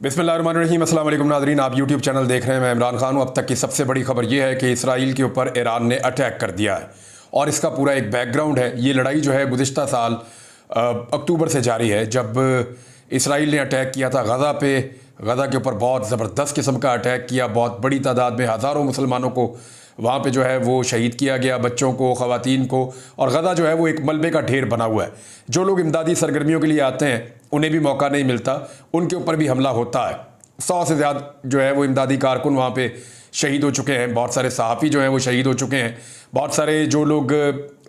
बिस्मिल्लाहिर्रहमानिर्रहीम। अस्सलाम वालेकुम नाज़रीन, आप यूट्यूब चैनल देख रहे हैं। मैं इमरान खान हूँ। अब तक की सबसे बड़ी खबर यह है कि इसराइल के ऊपर ईरान ने अटैक कर दिया है और इसका पूरा एक बैकग्राउंड है। ये लड़ाई जो है गुज़िश्ता साल अक्टूबर से जारी है, जब इसराइल ने अटैक किया था गज़ा पे। गज़ा के ऊपर बहुत ज़बरदस्त किस्म का अटैक किया, बहुत बड़ी तादाद में हज़ारों मुसलमानों को वहाँ पे जो है वो शहीद किया गया, बच्चों को, ख़वातीन को। और गज़ा जो है वो एक मलबे का ढेर बना हुआ है। जो लोग इमदादी सरगर्मियों के लिए आते हैं उन्हें भी मौका नहीं मिलता, उनके ऊपर भी हमला होता है। 100 से ज़्यादा जो है वो इमदादी कारकुन वहाँ पे शहीद हो चुके हैं। बहुत सारे सहाफ़ी जो हैं वो शहीद हो चुके हैं। बहुत सारे जो लोग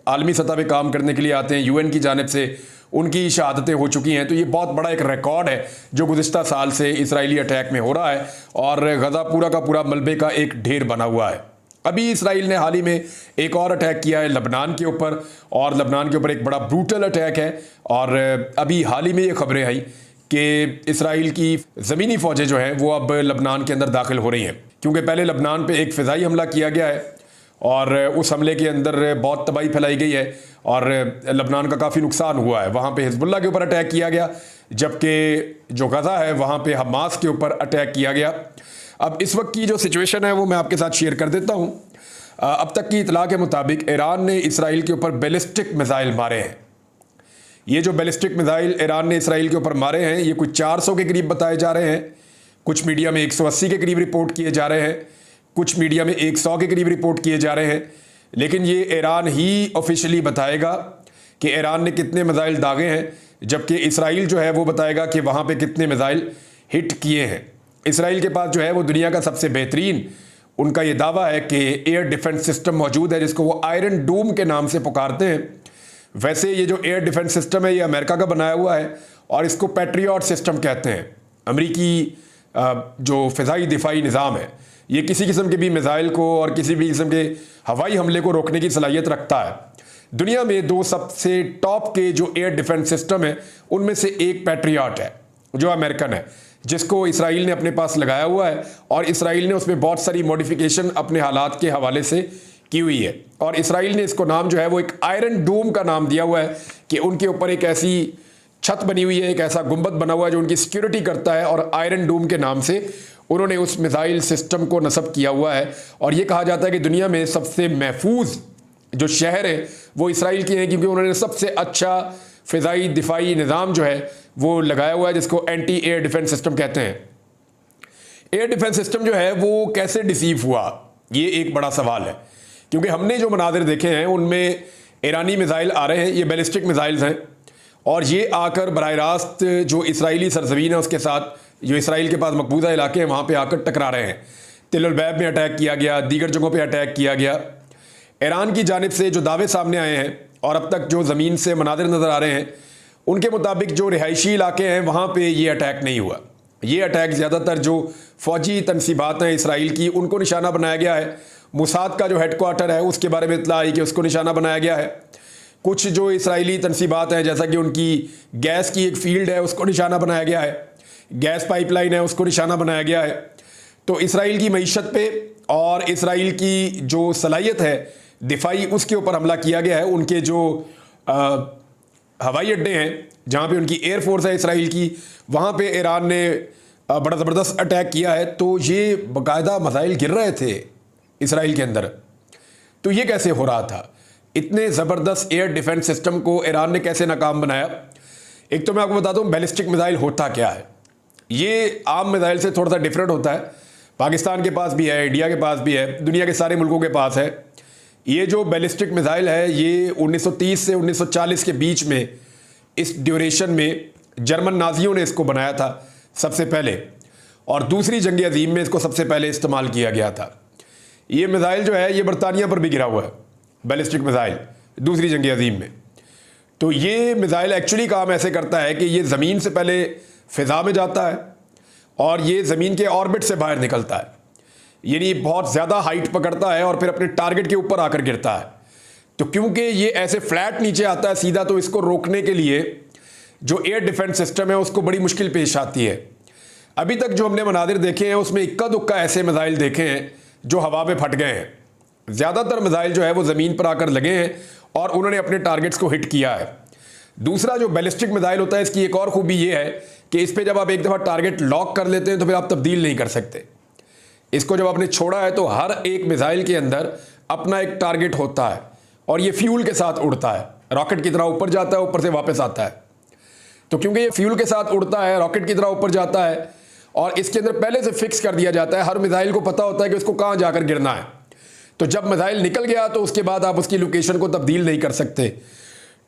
आलमी सतह पे काम करने के लिए आते हैं यूएन की जानिब से, उनकी शहादतें हो चुकी हैं। तो ये बहुत बड़ा एक रिकॉर्ड है जो गुज़िश्ता साल से इसराइली अटैक में हो रहा है और गज़ा पूरा का पूरा मलबे का एक ढेर बना हुआ है। अभी इसराइल ने हाल ही में एक और अटैक किया है लबनान के ऊपर, और लबनान के ऊपर एक बड़ा ब्रूटल अटैक है। और अभी हाल ही में ये खबरें आई कि इसराइल की ज़मीनी फ़ौजें जो हैं वो अब लबनान के अंदर दाखिल हो रही हैं, क्योंकि पहले लबनान पे एक फ़िज़ाई हमला किया गया है और उस हमले के अंदर बहुत तबाही फैलाई गई है और लबनान का काफ़ी नुकसान हुआ है। वहाँ पे हिज़्बुल्लाह के ऊपर अटैक किया गया, जबकि जो गज़ा है वहाँ पे हमास के ऊपर अटैक किया गया। अब इस वक्त की जो सिचुएशन है वो मैं आपके साथ शेयर कर देता हूँ। अब तक की इतला के मुताबिक ईरान ने इसराइल के ऊपर बैलिस्टिक मिसाइल मारे हैं। ये जो बैलिस्टिक मिसाइल ईरान ने इसराइल के ऊपर मारे हैं ये कुछ 400 के करीब बताए जा रहे हैं, कुछ मीडिया में 180 के करीब रिपोर्ट किए जा रहे हैं, कुछ मीडिया में 100 के करीब रिपोर्ट किए जा रहे हैं। लेकिन ये ईरान ही ऑफिशियली बताएगा कि ईरान ने कितने मिसाइल दागे हैं, जबकि इसराइल जो है वो बताएगा कि वहाँ पे कितने मिसाइल हिट किए हैं। इसराइल के पास जो है वो दुनिया का सबसे बेहतरीन, उनका ये दावा है कि एयर डिफेंस सिस्टम मौजूद है, जिसको वो आयरन डोम के नाम से पुकारते हैं। वैसे ये जो एयर डिफेंस सिस्टम है ये अमेरिका का बनाया हुआ है और इसको पैट्रियट सिस्टम कहते हैं। अमेरिकी जो फ़िज़ाई दिफाई निज़ाम है ये किसी किस्म के भी मिसाइल को और किसी भी किस्म के हवाई हमले को रोकने की सलाहियत रखता है। दुनिया में दो सबसे टॉप के जो एयर डिफेंस सिस्टम है उनमें से एक पैट्रियट है जो अमेरिकन है, जिसको इसराइल ने अपने पास लगाया हुआ है और इसराइल ने उसमें बहुत सारी मॉडिफिकेशन अपने हालात के हवाले से की हुई है। और इसराइल ने इसको नाम जो है वो एक आयरन डोम का नाम दिया हुआ है कि उनके ऊपर एक ऐसी छत बनी हुई है, एक ऐसा गुंबद बना हुआ है जो उनकी सिक्योरिटी करता है, और आयरन डोम के नाम से उन्होंने उस मिसाइल सिस्टम को नस्ब किया हुआ है। और ये कहा जाता है कि दुनिया में सबसे महफूज जो शहर है वो इसराइल के हैं, क्योंकि उन्होंने सबसे अच्छा फ़िज़ाई दिफाई निज़ाम जो है वो लगाया हुआ है, जिसको एंटी एयर डिफेंस सिस्टम कहते हैं। एयर डिफेंस सिस्टम जो है वो कैसे डिसीव हुआ, ये एक बड़ा सवाल है, क्योंकि हमने जो मनाजिर देखे हैं उनमें ईरानी मिसाइल आ रहे हैं, ये बैलिस्टिक मिसाइल्स हैं, और ये आकर बराह रास्त जो इसराइली सरजमीन है उसके साथ, जो इसराइल के पास मकबूजा इलाके हैं वहाँ पर आकर टकरा रहे हैं। तिल अल बैब में अटैक किया गया, दीगर जगहों पर अटैक किया गया। ईरान की जानिब से जो दावे सामने आए हैं और अब तक जो ज़मीन से मनाजिर नज़र आ रहे हैं उनके मुताबिक जो रिहायशी इलाके हैं वहाँ पे ये अटैक नहीं हुआ। ये अटैक ज़्यादातर जो फ़ौजी तनसीबात हैं इसराइल की उनको निशाना बनाया गया है। मुसाद का जो हेडक्वार्टर है उसके बारे में इत्तला आई कि उसको निशाना बनाया गया है। कुछ जो इसराइली तनसीबात हैं जैसा कि उनकी गैस की एक फील्ड है उसको निशाना बनाया गया है, गैस पाइपलाइन है उसको निशाना बनाया गया है। तो इसराइल की मईशत पे और इसराइल की जो सलाहियत है दिफाई उसके ऊपर हमला किया गया है। उनके जो हवाई अड्डे हैं जहाँ पे उनकी एयरफोर्स है इसराइल की, वहाँ पे ईरान ने बड़ा ज़बरदस्त अटैक किया है। तो ये बाकायदा मिसाइल गिर रहे थे इसराइल के अंदर। तो ये कैसे हो रहा था? इतने ज़बरदस्त एयर डिफेंस सिस्टम को ईरान ने कैसे नाकाम बनाया? एक तो मैं आपको बताता हूँ बैलिस्टिक मिसाइल होता क्या है। ये आम मिसाइल से थोड़ा सा डिफरेंट होता है। पाकिस्तान के पास भी है, इंडिया के पास भी है, दुनिया के सारे मुल्कों के पास है। ये जो बैलिस्टिक मिसाइल है ये 1930 से 1940 के बीच में, इस ड्यूरेशन में जर्मन नाजियों ने इसको बनाया था सबसे पहले, और दूसरी जंग अजीम में इसको सबसे पहले इस्तेमाल किया गया था। ये मिसाइल जो है ये बरतानिया पर भी गिरा हुआ है, बैलिस्टिक मिसाइल दूसरी जंग अजीम में। तो ये मिसाइल एक्चुअली काम ऐसे करता है कि ये ज़मीन से पहले फ़िज़ा में जाता है और ये ज़मीन के ऑर्बिट से बाहर निकलता है, यानी बहुत ज़्यादा हाइट पकड़ता है और फिर अपने टारगेट के ऊपर आकर गिरता है। तो क्योंकि ये ऐसे फ्लैट नीचे आता है सीधा, तो इसको रोकने के लिए जो एयर डिफेंस सिस्टम है उसको बड़ी मुश्किल पेश आती है। अभी तक जो हमने मनाजिर देखे हैं उसमें इक्का दुक्का ऐसे मिसाइल देखे हैं जो हवा पे फट गए हैं। ज़्यादातर मिसाइल जो है वो ज़मीन पर आकर लगे हैं और उन्होंने अपने टारगेट्स को हिट किया है। दूसरा जो बैलिस्टिक मिसाइल होता है इसकी एक और खूबी ये है कि इस पे जब आप एक दफ़ा टारगेट लॉक कर लेते हैं तो फिर आप तब्दील नहीं कर सकते। इसको जब आपने छोड़ा है तो हर एक मिसाइल के अंदर अपना एक टारगेट होता है और ये फ्यूल के साथ उड़ता है, रॉकेट की तरह ऊपर जाता है, ऊपर से वापस आता है। तो क्योंकि ये फ्यूल के साथ उड़ता है, रॉकेट की तरह ऊपर जाता है और इसके अंदर पहले से फिक्स कर दिया जाता है, हर मिसाइल को पता होता है कि उसको कहाँ जाकर गिरना है। तो जब मिसाइल निकल गया तो उसके बाद आप उसकी लोकेशन को तब्दील नहीं कर सकते।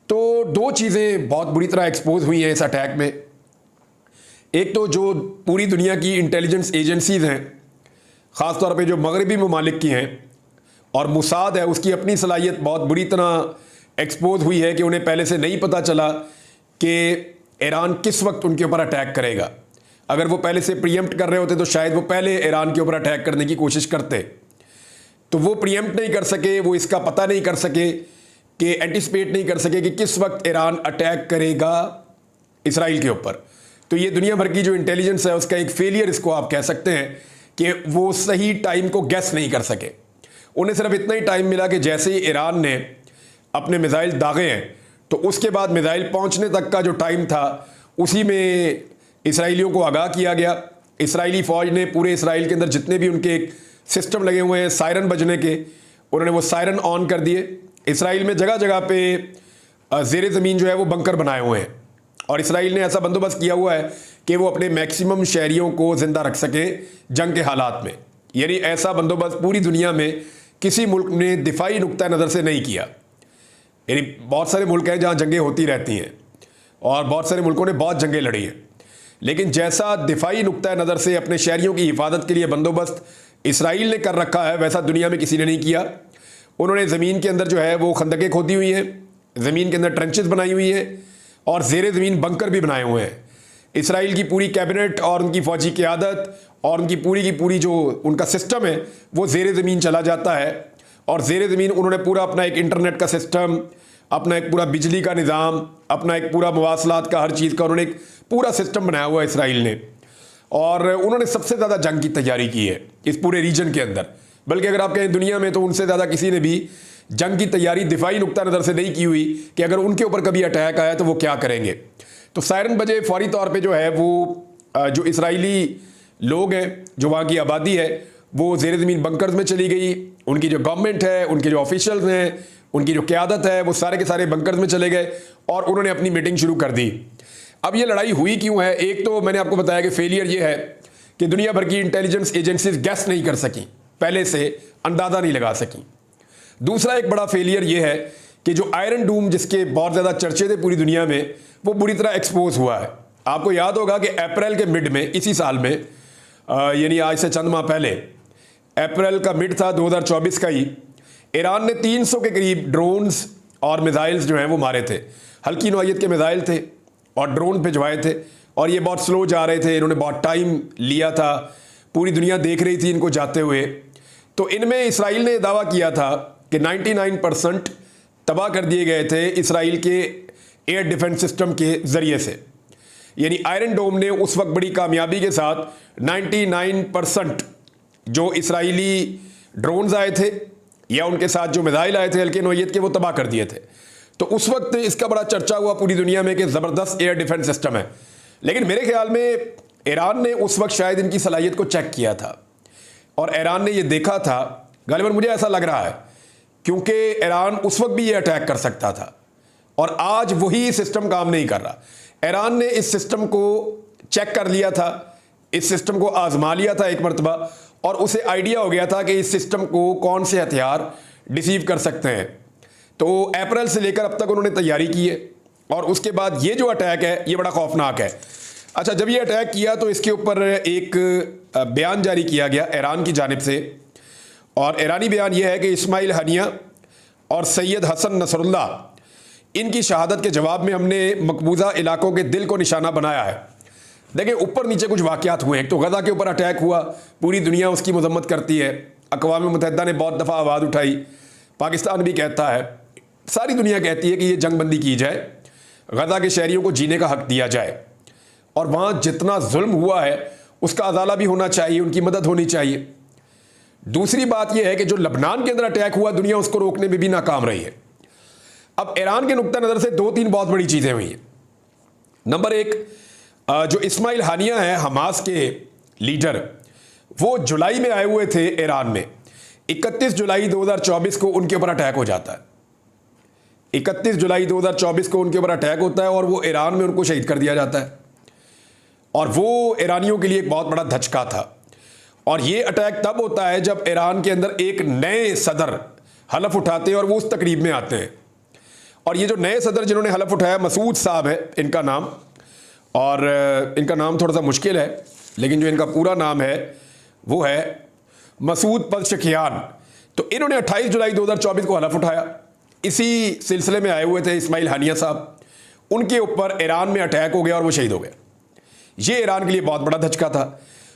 तो दो चीज़ें बहुत बुरी तरह एक्सपोज हुई हैं इस अटैक में। एक तो जो पूरी दुनिया की इंटेलिजेंस एजेंसीज हैं, ख़ासतौर पे जो मगरबी ममालिक की हैं, और मुसाद है, उसकी अपनी सलाहियत बहुत बुरी तरह एक्सपोज हुई है कि उन्हें पहले से नहीं पता चला कि ईरान किस वक्त उनके ऊपर अटैक करेगा। अगर वो पहले से प्रीएम्प्ट कर रहे होते तो शायद वो पहले ईरान के ऊपर अटैक करने की कोशिश करते। तो वो प्रीएम्प्ट नहीं कर सके, वो इसका पता नहीं कर सके कि एंटिसिपेट नहीं कर सके कि किस वक्त ईरान अटैक करेगा इसराइल के ऊपर। तो ये दुनिया भर की जो इंटेलिजेंस है उसका एक फेलियर इसको आप कह सकते हैं कि वो सही टाइम को गैस नहीं कर सके। उन्हें सिर्फ इतना ही टाइम मिला कि जैसे ही ईरान ने अपने मिसाइल दागे हैं तो उसके बाद मिसाइल पहुंचने तक का जो टाइम था उसी में इसराइलियों को आगाह किया गया। इसराइली फ़ौज ने पूरे इसराइल के अंदर जितने भी उनके सिस्टम लगे हुए हैं सायरन बजने के, उन्होंने वो सायरन ऑन कर दिए। इसराइल में जगह जगह पे ज़ेरे ज़मीन जो है वो बंकर बनाए हुए हैं और इसराइल ने ऐसा बंदोबस्त किया हुआ है कि वो अपने मैक्सिमम शहरियों को ज़िंदा रख सकें जंग के हालात में। यानी ऐसा बंदोबस्त पूरी दुनिया में किसी मुल्क ने दिफाई नुक्ता नज़र से नहीं किया। यानी बहुत सारे मुल्क हैं जहाँ जंगें होती रहती हैं और बहुत सारे मुल्कों ने बहुत जंगें लड़ी हैं, लेकिन जैसा दिफाई नुक्ता नज़र से अपने शहरियों की हिफाजत के लिए बंदोबस्त इसराइल ने कर रखा है वैसा दुनिया में किसी ने नहीं किया। उन्होंने ज़मीन के अंदर जो है वो खंदकें खोदी हुई हैं, ज़मीन के अंदर ट्रेंचेस बनाई हुई हैं और ज़ेरे ज़मीन बंकर भी बनाए हुए हैं। इसराइल की पूरी कैबिनेट और उनकी फ़ौजी क़यादत और उनकी पूरी की पूरी जो उनका सिस्टम है वो ज़ेरे ज़मीन चला जाता है और ज़ेरे ज़मीन उन्होंने पूरा अपना एक इंटरनेट का सिस्टम, अपना एक पूरा बिजली का निज़ाम, अपना एक पूरा मवासलात का हर चीज़ का उन्होंने एक पूरा सिस्टम बनाया हुआ है इसराइल ने। और उन्होंने सबसे ज़्यादा जंग की तैयारी की है इस पूरे रीजन के अंदर, बल्कि अगर आप कहें दुनिया में तो उनसे ज़्यादा किसी ने भी जंग की तैयारी दिफाई नुक्ता नज़र से नहीं की हुई कि अगर उनके ऊपर कभी अटैक आया तो वो क्या करेंगे। तो सायरन बजे फौरी तौर पे जो है वो जो इसराइली लोग हैं, जो वहाँ की आबादी है, वो ज़ेरे ज़मीन बंकर्स में चली गई। उनकी जो गवर्नमेंट है, उनके जो ऑफिशियल्स हैं, उनकी जो क़यादत है, वो सारे के सारे बंकर्स में चले गए और उन्होंने अपनी मीटिंग शुरू कर दी। अब ये लड़ाई हुई क्यों है? एक तो मैंने आपको बताया कि फेलियर ये है कि दुनिया भर की इंटेलिजेंस एजेंसीज गैस नहीं कर सकी, पहले से अंदाज़ा नहीं लगा सकी। दूसरा एक बड़ा फेलियर ये है कि जो आयरन डूम जिसके बहुत ज़्यादा चर्चे थे पूरी दुनिया में, वो बुरी तरह एक्सपोज हुआ है। आपको याद होगा कि अप्रैल के मिड में, इसी साल में, यानी आज से चंद माह पहले, अप्रैल का मिड था 2024 का ही, ईरान ने 300 के करीब ड्रोन्स और मिसाइल्स जो हैं वो मारे थे। हल्की नौइयत के मिसाइल थे और ड्रोन भिजवाए थे और ये बहुत स्लो जा रहे थे, इन्होंने बहुत टाइम लिया था, पूरी दुनिया देख रही थी इनको जाते हुए। तो इनमें इसराइल ने दावा किया था कि 99% तबाह कर दिए गए थे इसराइल के एयर डिफेंस सिस्टम के ज़रिए से। यानी आयरन डोम ने उस वक्त बड़ी कामयाबी के साथ 99% जो इसराइली ड्रोन्स आए थे या उनके साथ जो मिसाइल आए थे हल्के नौइयत के, वो तबाह कर दिए थे। तो उस वक्त इसका बड़ा चर्चा हुआ पूरी दुनिया में कि ज़बरदस्त एयर डिफेंस सिस्टम है। लेकिन मेरे ख्याल में ईरान ने उस वक्त शायद इनकी सलाहियत को चेक किया था और ईरान ने ये देखा था, गालिबन मुझे ऐसा लग रहा है, क्योंकि ईरान उस वक्त भी ये अटैक कर सकता था और आज वही सिस्टम काम नहीं कर रहा। ईरान ने इस सिस्टम को चेक कर लिया था, इस सिस्टम को आजमा लिया था एक मरतबा और उसे आइडिया हो गया था कि इस सिस्टम को कौन से हथियार डिसीव कर सकते हैं। तो अप्रैल से लेकर अब तक उन्होंने तैयारी की है और उसके बाद ये जो अटैक है ये बड़ा खौफनाक है। अच्छा, जब ये अटैक किया तो इसके ऊपर एक बयान जारी किया गया ईरान की जानिब से और ईरानी बयान ये है कि इस्माइल हनिया और सैयद हसन नसरुल्लाह इनकी शहादत के जवाब में हमने मकबूजा इलाकों के दिल को निशाना बनाया है। देखिए, ऊपर नीचे कुछ वाक़यात हुए। एक तो गज़ा के ऊपर अटैक हुआ, पूरी दुनिया उसकी मजम्मत करती है, अक़वाम मुत्तहिदा ने बहुत दफ़ा आवाज़ उठाई, पाकिस्तान भी कहता है, सारी दुनिया कहती है कि ये जंगबंदी की जाए, गज़ा के शहरियों को जीने का हक़ दिया जाए और वहाँ जितना जुल्म हुआ है उसका अजाला भी होना चाहिए, उनकी मदद होनी चाहिए। दूसरी बात यह है कि जो लबनान के अंदर अटैक हुआ, दुनिया उसको रोकने में भी नाकाम रही है। अब ईरान के नुक्ता नज़र से 2-3 बहुत बड़ी चीज़ें हुई हैं। नंबर एक, जो इस्माइल हानिया हैं हमास के लीडर, वो जुलाई में आए हुए थे ईरान में। 31 जुलाई 2024 को उनके ऊपर अटैक हो जाता है। 31 जुलाई 2024 को उनके ऊपर अटैक होता है और वो ईरान में उनको शहीद कर दिया जाता है। और वो ईरानियों के लिए एक बहुत बड़ा धचका था। और ये अटैक तब होता है जब ईरान के अंदर एक नए सदर हलफ उठाते हैं और वो उस तकरीब में आते हैं। और ये जो नए सदर जिन्होंने हलफ उठाया, मसूद साहब है इनका नाम, और इनका नाम थोड़ा सा मुश्किल है, लेकिन जो इनका पूरा नाम है वो है मसूद पज़ेश्कियान। तो इन्होंने 28 जुलाई 2024 को हलफ उठाया। इसी सिलसिले में आए हुए थे इस्माइल हानिया साहब। उनके ऊपर ईरान में अटैक हो गया और वो शहीद हो गए। ये ईरान के लिए बहुत बड़ा धचका था।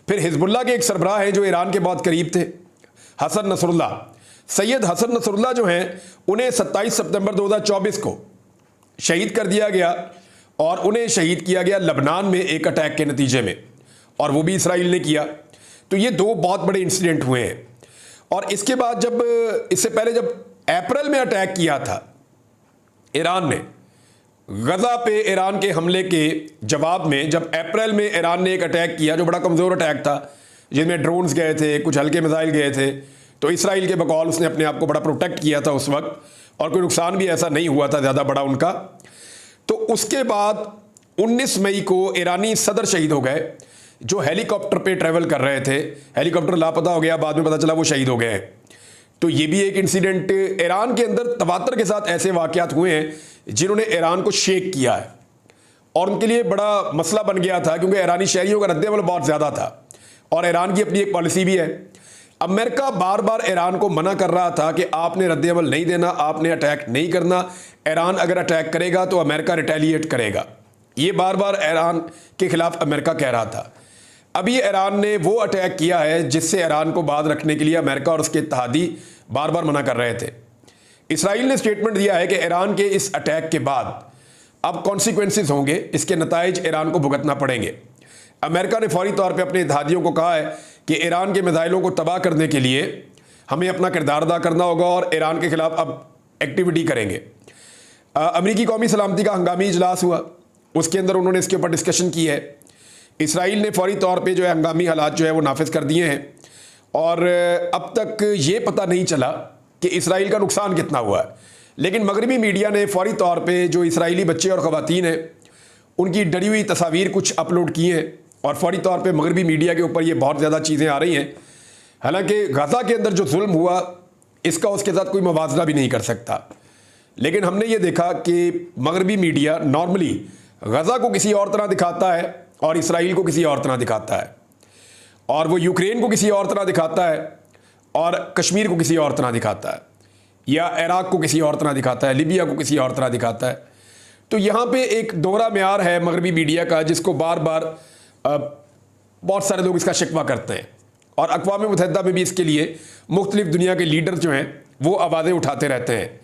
फिर हिजबुल्लाह के एक सरबराह हैं जो ईरान के बहुत करीब थे, Hassan Nasrallah. Sayyed Hassan Nasrallah जो हैं, उन्हें 27 सितंबर 2024 को शहीद कर दिया गया और उन्हें शहीद किया गया लबनान में एक अटैक के नतीजे में, और वो भी इसराइल ने किया। तो ये दो बहुत बड़े इंसिडेंट हुए हैं। और इसके बाद जब इससे पहले जब अप्रैल में अटैक किया था ईरान ने गजा पे, ईरान के हमले के जवाब में जब अप्रैल में ईरान ने एक अटैक किया जो बड़ा कमज़ोर अटैक था, जिसमें ड्रोन्स गए थे, कुछ हल्के मिसाइल गए थे, तो इसराइल के बकौल उसने अपने आप को बड़ा प्रोटेक्ट किया था उस वक्त, और कोई नुकसान भी ऐसा नहीं हुआ था ज़्यादा बड़ा उनका। तो उसके बाद 19 मई को ईरानी सदर शहीद हो गए जो हेलीकॉप्टर पे ट्रैवल कर रहे थे। हेलीकॉप्टर लापता हो गया, बाद में पता चला वो शहीद हो गए हैं। तो ये भी एक इंसिडेंट ईरान के अंदर तवातर के साथ ऐसे वाकयात हुए हैं जिन्होंने ईरान को शेक किया है, और उनके लिए बड़ा मसला बन गया था क्योंकि ईरानी शहरियों का रद्द-ए-अमल बहुत ज़्यादा था और ईरान की अपनी एक पॉलिसी भी है। अमेरिका बार बार ईरान को मना कर रहा था कि आपने रद्द-ए-अमल नहीं देना, आपने अटैक नहीं करना, ईरान अगर अटैक करेगा तो अमेरिका रिटेलिएट करेगा। ये बार बार ईरान के खिलाफ अमेरिका कह रहा था। अभी ईरान ने वो अटैक किया है जिससे ईरान को बात रखने के लिए अमेरिका और उसके इत्तेहादी बार बार मना कर रहे थे। इसराइल ने स्टेटमेंट दिया है कि ईरान के इस अटैक के बाद अब कॉन्सिक्वेंसेस होंगे, इसके नताइज ईरान को भुगतना पड़ेंगे। अमेरिका ने फौरी तौर पे अपने इत्तेहादियों को कहा है कि ईरान के मिसाइलों को तबाह करने के लिए हमें अपना किरदार अदा करना होगा और ईरान के खिलाफ अब एक्टिविटी करेंगे। अमरीकी कौमी सलामती का हंगामी इजलास हुआ, उसके अंदर उन्होंने इसके ऊपर डिस्कशन की है। इसराइल ने फौरी तौर पे जो है हंगामी हालात जो है वो नाफिज कर दिए हैं, और अब तक ये पता नहीं चला कि इसराइल का नुकसान कितना हुआ है। लेकिन मगरबी मीडिया ने फौरी तौर पे जो इसराइली बच्चे और ख़वातीन हैं उनकी डरी हुई तस्वीर कुछ अपलोड की हैं, और फौरी तौर पे मगरबी मीडिया के ऊपर ये बहुत ज़्यादा चीज़ें आ रही हैं। हालांकि गज़ा के अंदर जो जुल्म हुआ इसका उसके साथ कोई मुवाजना भी नहीं कर सकता, लेकिन हमने ये देखा कि मगरबी मीडिया नॉर्मली गज़ा को किसी और तरह दिखाता है और इसराइल को किसी और तरह दिखाता है, और वो यूक्रेन को किसी और तरह दिखाता है और कश्मीर को किसी और तरह दिखाता है, या इराक को किसी और तरह दिखाता है, लिबिया को किसी और तरह दिखाता है। तो यहाँ पे एक दोहरा म्यार है मगरबी मीडिया का, जिसको बार बार बहुत सारे लोग इसका शिकवा करते हैं, और अक़वाम मुत्तहिदा में भी इसके लिए मुख्तलिफ दुनिया के लीडर जो हैं वो आवाज़ें उठाते रहते हैं।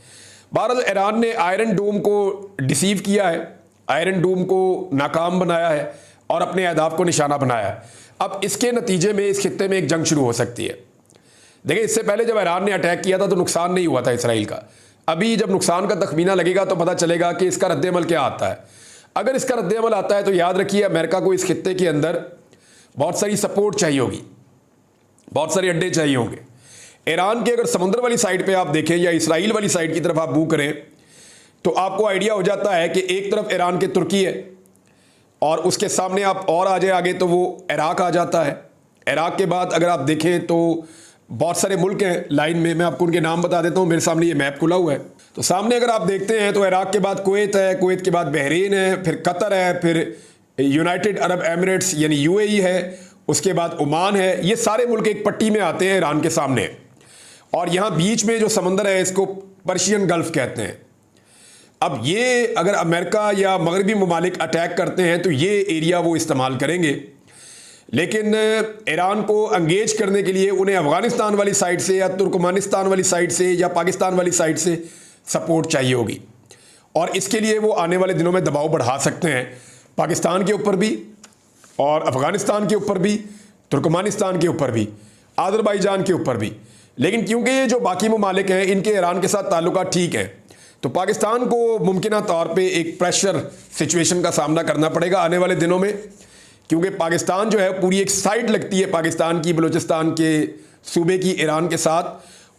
बहरहाल ईरान ने आयरन डोम को डिसीव किया है, आयरन डोम को नाकाम बनाया है और अपने अहदाफ को निशाना बनाया है। अब इसके नतीजे में इस खित्ते में एक जंग शुरू हो सकती है। देखिए, इससे पहले जब ईरान ने अटैक किया था तो नुकसान नहीं हुआ था इसराइल का। अभी जब नुकसान का तखमीना लगेगा तो पता चलेगा कि इसका रद्द-ए-अमल क्या आता है। अगर इसका रद्द-ए-अमल आता है तो याद रखिए अमेरिका को इस खित्ते के अंदर बहुत सारी सपोर्ट चाहिए होगी, बहुत सारे अड्डे चाहिए होंगे। ईरान के अगर समुद्र वाली साइड पे आप देखें या इसराइल वाली साइड की तरफ आप मूव करें तो आपको आइडिया हो जाता है कि एक तरफ ईरान के तुर्की है और उसके सामने आप और आ जाए आगे तो वो इराक आ जाता है। इराक के बाद अगर आप देखें तो बहुत सारे मुल्क हैं लाइन में, मैं आपको उनके नाम बता देता हूँ, मेरे सामने ये मैप खुला हुआ है। तो सामने अगर आप देखते हैं तो इराक के बाद कुवैत है, कुवैत के बाद बहरीन है, फिर कतर है, फिर यूनाइटेड अरब एमिरेट्स यानी यूएई है, उसके बाद ओमान है। ये सारे मुल्क एक पट्टी में आते हैं ईरान के सामने, और यहाँ बीच में जो समंदर है इसको पर्शियन गल्फ कहते हैं। अब ये अगर अमेरिका या मगरबी ममालिक अटैक करते हैं तो ये एरिया वो इस्तेमाल करेंगे, लेकिन ईरान को अंगेज करने के लिए उन्हें अफ़गानिस्तान वाली साइड से या तुर्कमानिस्तान वाली साइड से या पाकिस्तान वाली साइड से सपोर्ट चाहिए होगी, और इसके लिए वो आने वाले दिनों में दबाव बढ़ा सकते हैं पाकिस्तान के ऊपर भी और अफ़गानिस्तान के ऊपर भी, तुर्कमानिस्तान के ऊपर भी, आज़रबाईजान के ऊपर भी। लेकिन क्योंकि ये जो बाकी ममालिक हैं इनके ईरान के साथ ताल्लुकात ठीक हैं, तो पाकिस्तान को मुमकिना तौर पे एक प्रेशर सिचुएशन का सामना करना पड़ेगा आने वाले दिनों में, क्योंकि पाकिस्तान जो है पूरी एक साइड लगती है पाकिस्तान की बलूचिस्तान के सूबे की ईरान के साथ,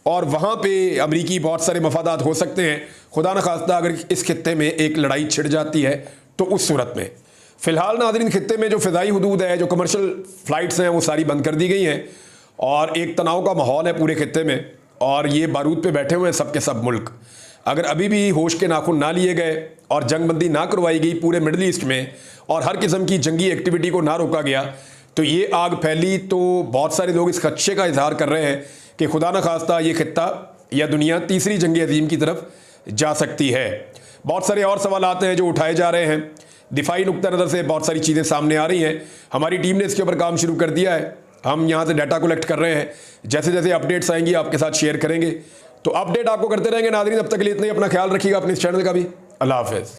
और वहाँ पे अमरीकी बहुत सारे मफादात हो सकते हैं। खुदा न खास्ता अगर इस खित्ते में एक लड़ाई छिड़ जाती है तो उस सूरत में फ़िलहाल नाज़रीन खित्ते में जो फ़िज़ाई हुदूद है, जो कमर्शियल फ़्लाइट्स हैं, वो सारी बंद कर दी गई हैं और एक तनाव का माहौल है पूरे खित्ते में। और ये बारूद पे बैठे हुए हैं सब के सब मुल्क। अगर अभी भी होश के नाखून ना लिए गए और जंगबंदी ना करवाई गई पूरे मिडल ईस्ट में और हर किस्म की जंगी एक्टिविटी को ना रोका गया, तो ये आग फैली तो बहुत सारे लोग इस खदशे का इजहार कर रहे हैं कि खुदा न खास्ता ये खित्ता या दुनिया तीसरी जंग अजीम की तरफ जा सकती है। बहुत सारे और सवाल आते हैं जो उठाए जा रहे हैं, दिफाई नुक्ता नज़र से बहुत सारी चीज़ें सामने आ रही हैं। हमारी टीम ने इसके ऊपर काम शुरू कर दिया है, हम यहाँ से डाटा कलेक्ट कर रहे हैं, जैसे जैसे अपडेट्स आएंगी आपके साथ शेयर करेंगे। तो अपडेट आपको करते रहेंगे नाज़रीन। अब तक के लिए इतना ही, अपना ख्याल रखिएगा, अपने इस चैनल का भी। अल्लाह हाफ़िज़।